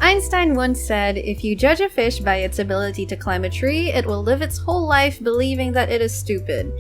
Einstein once said, if you judge a fish by its ability to climb a tree, it will live its whole life believing that it is stupid.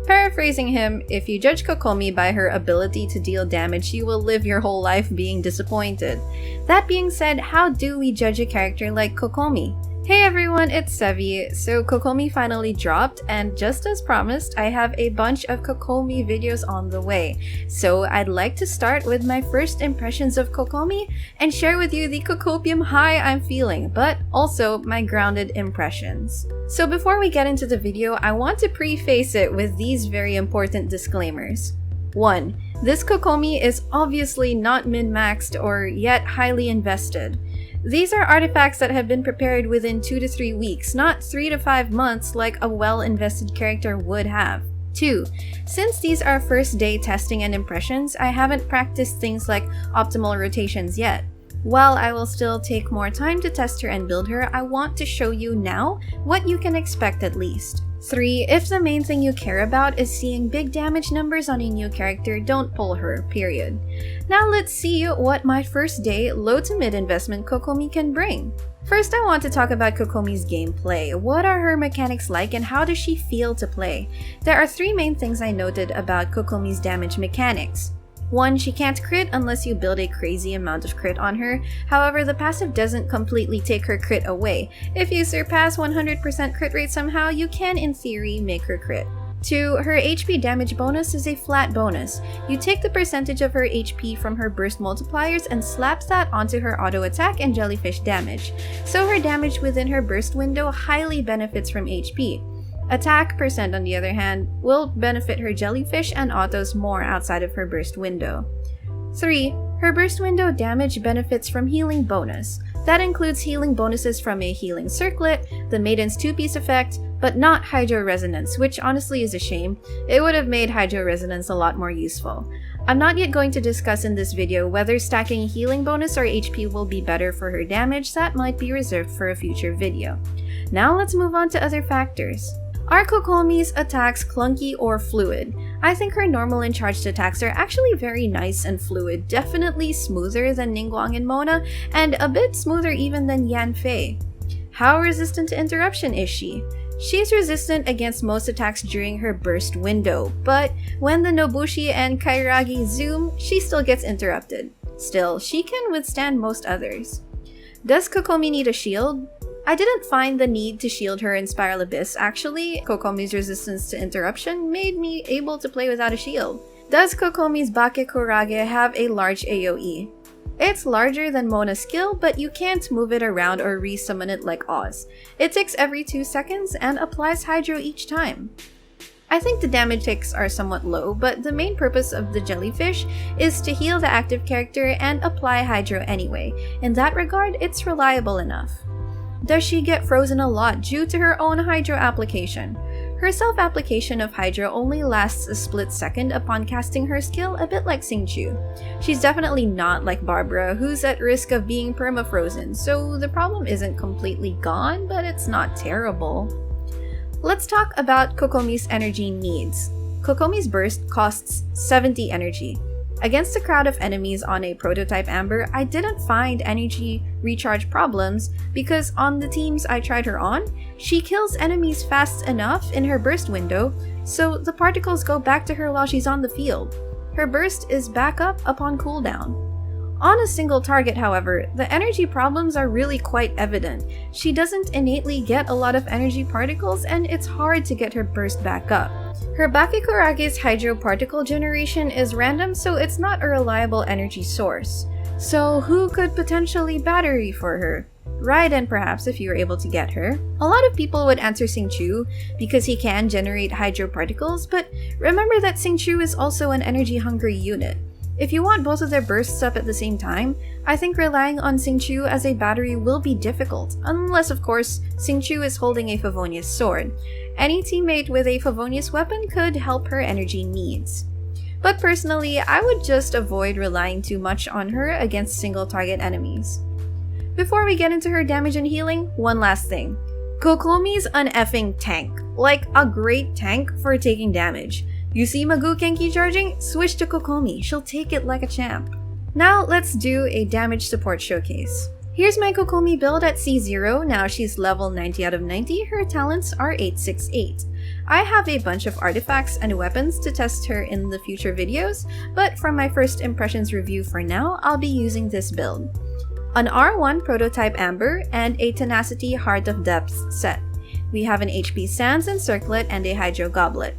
Paraphrasing him, if you judge Kokomi by her ability to deal damage, you will live your whole life being disappointed. That being said, how do we judge a character like Kokomi? Hey everyone, it's Sevy. So Kokomi finally dropped, and just as promised, I have a bunch of Kokomi videos on the way. So I'd like to start with my first impressions of Kokomi and share with you the Kokopium high I'm feeling, but also my grounded impressions. So before we get into the video, I want to preface it with these very important disclaimers. 1. This Kokomi is obviously not min-maxed or yet highly invested. These are artifacts that have been prepared within 2 to 3 weeks, not 3 to 5 months like a well-invested character would have. 2. Since these are first day testing and impressions, I haven't practiced things like optimal rotations yet. While I will still take more time to test her and build her, I want to show you now what you can expect at least. 3. If the main thing you care about is seeing big damage numbers on a new character, don't pull her, period. Now let's see what my first day low to mid investment Kokomi can bring. First, I want to talk about Kokomi's gameplay. What are her mechanics like and how does she feel to play? There are 3 main things I noted about Kokomi's damage mechanics. 1. She can't crit unless you build a crazy amount of crit on her. However, the passive doesn't completely take her crit away. If you surpass 100% crit rate somehow, you can in theory make her crit. 2. Her HP damage bonus is a flat bonus. You take the percentage of her HP from her burst multipliers and slaps that onto her auto attack and jellyfish damage. So her damage within her burst window highly benefits from HP. Attack percent, on the other hand, will benefit her jellyfish and autos more outside of her burst window. 3. Her burst window damage benefits from healing bonus. That includes healing bonuses from a healing circlet, the Maiden's 2-piece effect, but not Hydro Resonance, which honestly is a shame. It would have made Hydro Resonance a lot more useful. I'm not yet going to discuss in this video whether stacking healing bonus or HP will be better for her damage. That might be reserved for a future video. Now let's move on to other factors. Are Kokomi's attacks clunky or fluid? I think her normal and charged attacks are actually very nice and fluid, definitely smoother than Ningguang and Mona, and a bit smoother even than Yanfei. How resistant to interruption is she? She's resistant against most attacks during her burst window, but when the Nobushi and Kairagi zoom, she still gets interrupted. Still, she can withstand most others. Does Kokomi need a shield? I didn't find the need to shield her in Spiral Abyss actually. Kokomi's resistance to interruption made me able to play without a shield. Does Kokomi's Bakekurage have a large AoE? It's larger than Mona's skill, but you can't move it around or re-summon it like Oz. It ticks every 2 seconds and applies Hydro each time. I think the damage ticks are somewhat low, but the main purpose of the jellyfish is to heal the active character and apply Hydro anyway. In that regard, it's reliable enough. Does she get frozen a lot due to her own Hydro application? Her self-application of Hydro only lasts a split second upon casting her skill, a bit like Xingqiu. She's definitely not like Barbara, who's at risk of being perma-frozen, so the problem isn't completely gone, but it's not terrible. Let's talk about Kokomi's energy needs. Kokomi's burst costs 70 energy. Against a crowd of enemies on a prototype Amber, I didn't find energy recharge problems because on the teams I tried her on, she kills enemies fast enough in her burst window, so the particles go back to her while she's on the field. Her burst is back up upon cooldown. On a single target, however, the energy problems are really quite evident. She doesn't innately get a lot of energy particles and it's hard to get her burst back up. Her Bakekurage's Hydro particle generation is random, so it's not a reliable energy source. So who could potentially battery for her? Raiden perhaps if you were able to get her. A lot of people would answer Xingqiu because he can generate Hydro particles, but remember that Xingqiu is also an energy-hungry unit. If you want both of their bursts up at the same time, I think relying on Xingqiu as a battery will be difficult, unless of course Xingqiu is holding a Favonius sword. Any teammate with a Favonius weapon could help her energy needs. But personally, I would just avoid relying too much on her against single target enemies. Before we get into her damage and healing, one last thing. Kokomi's an effing tank. Like a great tank for taking damage. You see Magoo Kenki charging? Switch to Kokomi, she'll take it like a champ. Now let's do a damage support showcase. Here's my Kokomi build at C0. Now she's level 90 out of 90, her talents are 868. I have a bunch of artifacts and weapons to test her in the future videos, but from my first impressions review for now, I'll be using this build. An R1 prototype Amber and a Tenacity Heart of Depths set. We have an HP Sands and Circlet and a Hydro Goblet.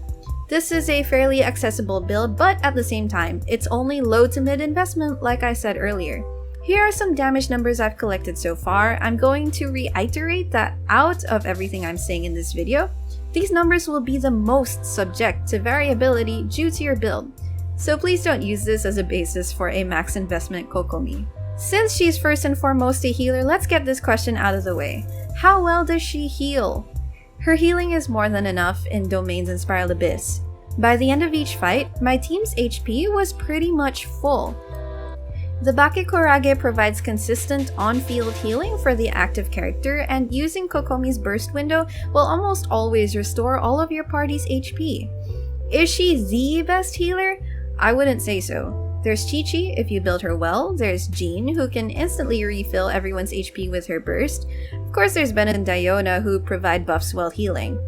This is a fairly accessible build, but at the same time, it's only low to mid investment like I said earlier. Here are some damage numbers I've collected so far. I'm going to reiterate that out of everything I'm saying in this video, these numbers will be the most subject to variability due to your build. So please don't use this as a basis for a max investment Kokomi. Since she's first and foremost a healer, let's get this question out of the way. How well does she heal? Her healing is more than enough in Domains and Spiral Abyss. By the end of each fight, my team's HP was pretty much full. The Bakekorage provides consistent on-field healing for the active character, and using Kokomi's burst window will almost always restore all of your party's HP. Is she the best healer? I wouldn't say so. There's Chi-Chi if you build her well, there's Jean who can instantly refill everyone's HP with her burst. Of course there's Ben and Diona who provide buffs while healing.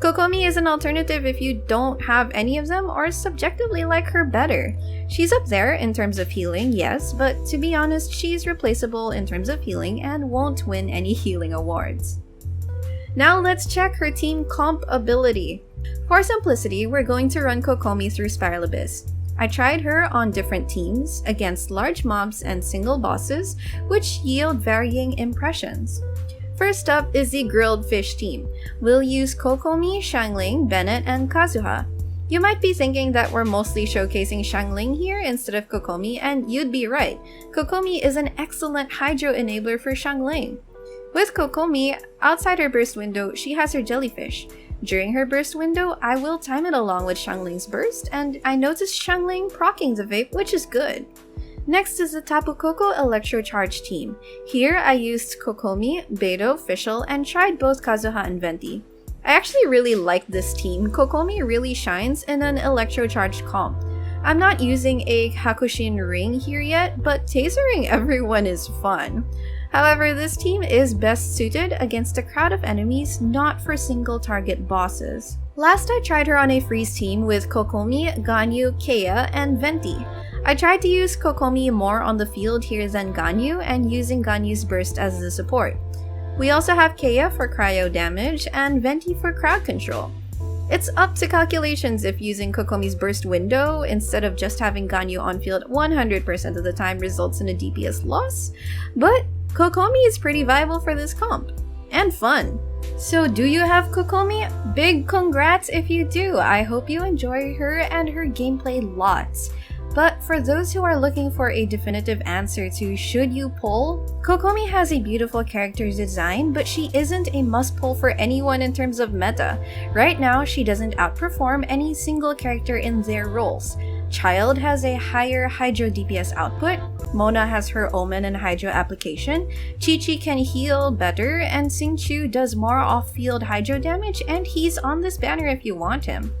Kokomi is an alternative if you don't have any of them or subjectively like her better. She's up there in terms of healing, yes, but to be honest, she's replaceable in terms of healing and won't win any healing awards. Now let's check her team comp ability. For simplicity, we're going to run Kokomi through Spiral Abyss. I tried her on different teams, against large mobs and single bosses, which yield varying impressions. First up is the Grilled Fish team. We'll use Kokomi, Xiangling, Bennett, and Kazuha. You might be thinking that we're mostly showcasing Xiangling here instead of Kokomi, and you'd be right. Kokomi is an excellent Hydro enabler for Xiangling. With Kokomi, outside her burst window, she has her jellyfish. During her burst window, I will time it along with Xiangling's burst, and I noticed Xiangling proccing the vape, which is good. Next is the Tapu Koko Electro Charge team. Here I used Kokomi, Beidou, Fischl, and tried both Kazuha and Venti. I actually really like this team. Kokomi really shines in an Electro Charge comp. I'm not using a Hakushin ring here yet, but tasering everyone is fun. However, this team is best suited against a crowd of enemies, not for single target bosses. Last I tried her on a freeze team with Kokomi, Ganyu, Kea, and Venti. I tried to use Kokomi more on the field here than Ganyu and using Ganyu's burst as the support. We also have Kea for cryo damage and Venti for crowd control. It's up to calculations if using Kokomi's burst window instead of just having Ganyu on field 100% of the time results in a DPS loss, but Kokomi is pretty viable for this comp. And fun. So do you have Kokomi? Big congrats if you do! I hope you enjoy her and her gameplay lots. But for those who are looking for a definitive answer to should you pull, Kokomi has a beautiful character design, but she isn't a must-pull for anyone in terms of meta. Right now, she doesn't outperform any single character in their roles. Child has a higher Hydro DPS output, Mona has her Omen and Hydro application, Chi-Chi can heal better, and Xingqiu does more off-field Hydro damage, and he's on this banner if you want him.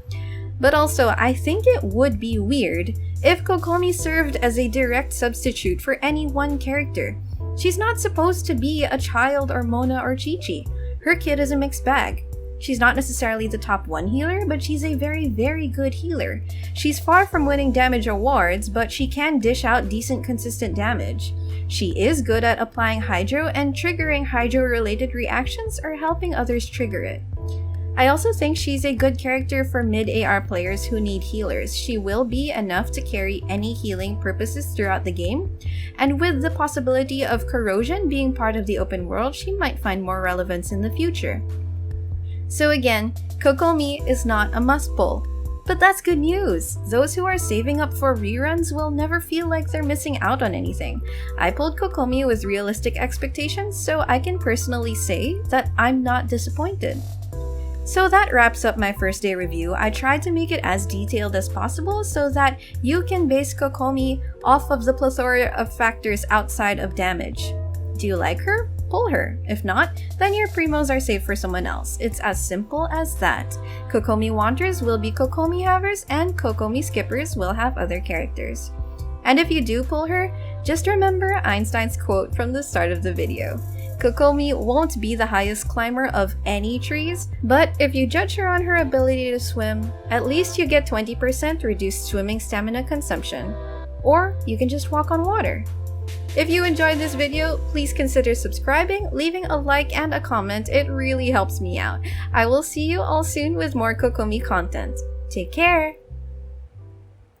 But also, I think it would be weird if Kokomi served as a direct substitute for any one character. She's not supposed to be a Child or Mona or Chi-Chi. Her kit is a mixed bag. She's not necessarily the top 1 healer, but she's a very, very good healer. She's far from winning damage awards, but she can dish out decent consistent damage. She is good at applying Hydro and triggering Hydro-related reactions or helping others trigger it. I also think she's a good character for mid-AR players who need healers. She will be enough to carry any healing purposes throughout the game, and with the possibility of corrosion being part of the open world, she might find more relevance in the future. So again, Kokomi is not a must-pull. But that's good news! Those who are saving up for reruns will never feel like they're missing out on anything. I pulled Kokomi with realistic expectations, so I can personally say that I'm not disappointed. So that wraps up my first day review. I tried to make it as detailed as possible so that you can base Kokomi off of the plethora of factors outside of damage. Do you like her? Pull her. If not, then your primos are safe for someone else. It's as simple as that. Kokomi wanters will be Kokomi havers and Kokomi skippers will have other characters. And if you do pull her, Just remember Einstein's quote from the start of the video. Kokomi won't be the highest climber of any trees, but if you judge her on her ability to swim, at least you get 20% reduced swimming stamina consumption. Or you can just walk on water. If you enjoyed this video, please consider subscribing, leaving a like and a comment. It really helps me out. I will see you all soon with more Kokomi content. Take care!